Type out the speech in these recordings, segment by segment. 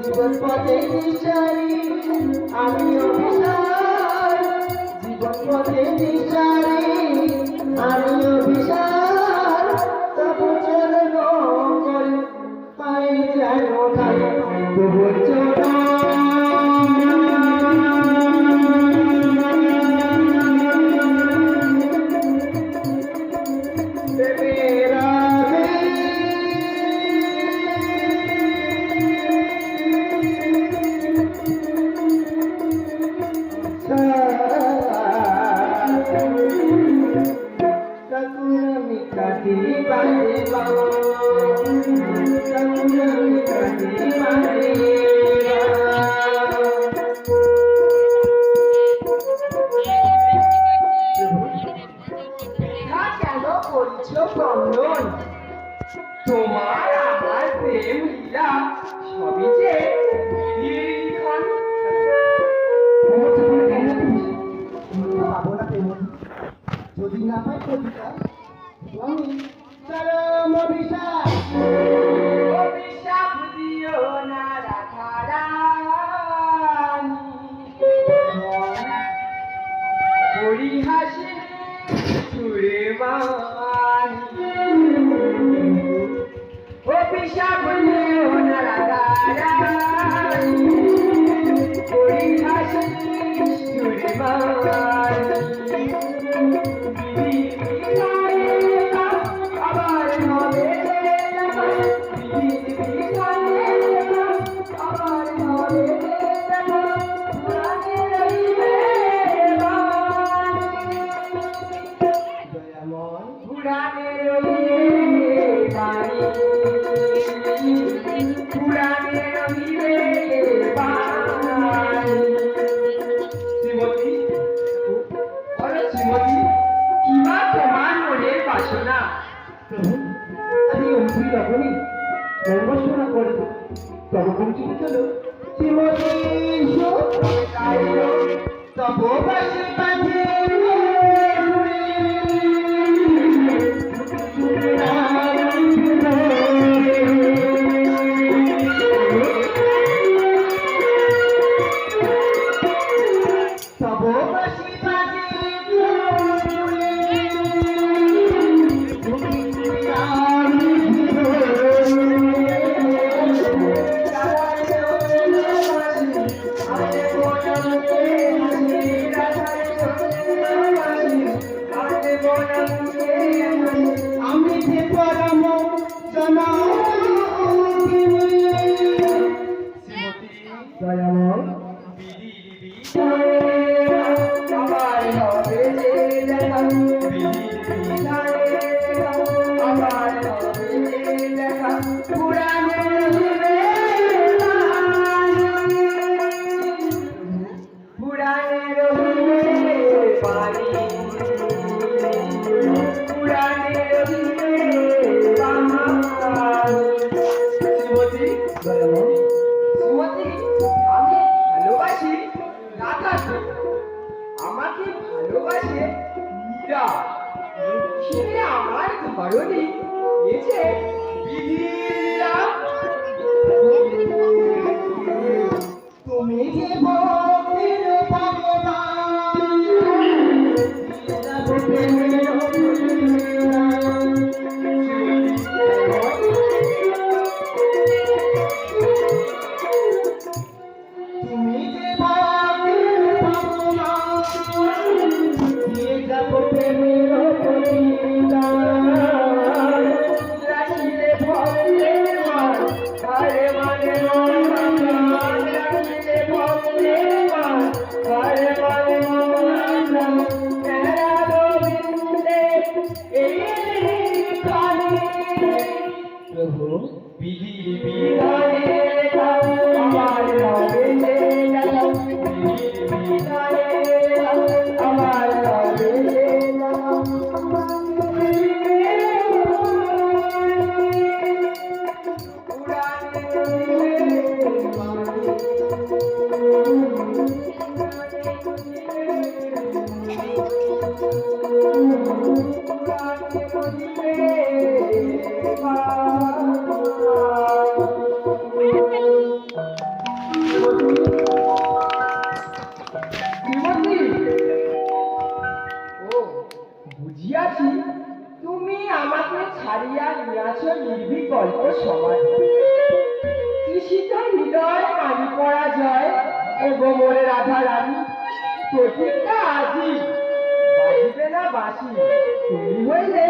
জীবন পথে দিশারি আমি অভিশার, জীবন পথে দিশারি আমি অভিশার, তবু চলো করে পাই জানো নাই তবু চলো তোমার আমার প্রেম লীলা সবই যে যদি না পাই কবিতা আমি চরম অভিশাপ অভিশাপ দিও না রাধারানী পরিহাসে ছুড়ে মানি অভিশাপ দিও না রাধারানী পরিহাসে ছুড়ে মানি আমাকে ভালোবাসে মীরা সে আমার ধরনী এসে বিধিরা তুমি যে ভক্তির ভগবান তুমি যে ভক্তির ভগবান অল্প সময় তৃষিত হৃদয় কানি পড়া যায় ও গোমরে রাধা রানী প্রতিজ্ঞা আজি বাজিবে না বাসি তুমি হইলে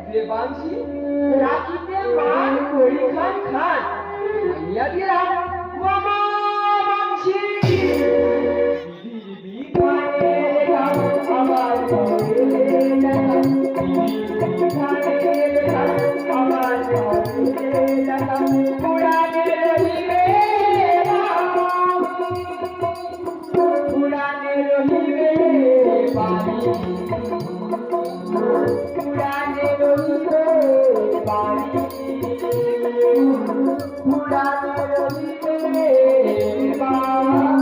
দেবাংশী রাখিতে মান করি খান খান আনিয়া দিলাম মামা বাংশী বিধানে লেখা আমার লেখা বিধানে লেখা আমার লেখা পুরাণে রহিবে পুরাণে রহিবে বাণী পুরাণে রহিবে বাণী পুরাণে রহিবে বাণী